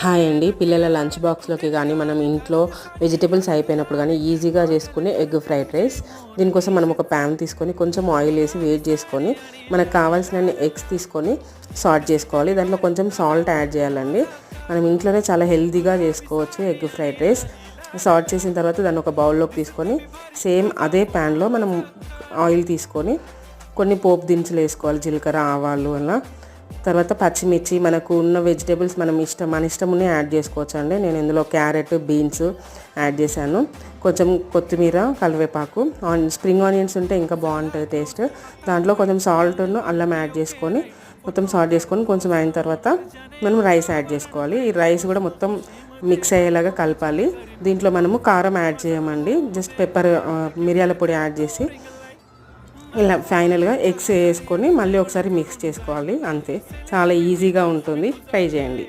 Hi అండి. పిల్లల lunch బాక్స్‌లోకి గానీ, మనం ఇంట్లో వెజిటబుల్స్ అయిపోయినప్పుడు గానీ, ఈజీగా చేసుకునే ఎగ్ ఫ్రైడ్ రైస్. దీనికోసం మనం ఒక ప్యాన్ తీసుకొని, కొంచెం ఆయిల్ వేసి వేడి చేసుకొని, మనకు కావాల్సినన్ని ఎగ్స్ తీసుకొని సార్ట్ చేసుకోవాలి. దాంట్లో కొంచెం సాల్ట్ యాడ్ చేయాలండి. మనం ఇంట్లోనే చాలా హెల్తీగా చేసుకోవచ్చు ఎగ్ ఫ్రైడ్ రైస్. సార్ట్ చేసిన తర్వాత దాన్ని ఒక బౌల్లోకి తీసుకొని, సేమ్ అదే ప్యాన్లో మనం ఆయిల్ తీసుకొని, కొన్ని పోపు దినుసులు వేసుకోవాలి. జీలకర్ర, ఆవాలు అలా. తర్వాత పచ్చిమిర్చి, మనకు ఉన్న వెజిటేబుల్స్ మన ఇష్టమునే యాడ్ చేసుకోవచ్చు అండి. నేను ఇందులో క్యారెట్, బీన్స్ యాడ్ చేశాను. కొంచెం కొత్తిమీర, కరివేపాకు, స్ప్రింగ్ ఆనియన్స్ ఉంటే ఇంకా బాగుంటుంది టేస్ట్. దాంట్లో కొంచెం సాల్ట్ను అల్లం యాడ్ చేసుకొని, మొత్తం సాల్ట్ చేసుకొని కొంచెం అయిన తర్వాత మనం రైస్ యాడ్ చేసుకోవాలి. ఈ రైస్ కూడా మొత్తం మిక్స్ అయ్యేలాగా కలపాలి. దీంట్లో మనము కారం యాడ్ చేయమండి, జస్ట్ మిరియాల పొడి యాడ్ చేసి ఇలా ఫైనల్గా ఎగ్స్ వేసుకొని మళ్ళీ ఒకసారి మిక్స్ చేసుకోవాలి. అంతే, చాలా ఈజీగా ఉంటుంది. ట్రై చేయండి.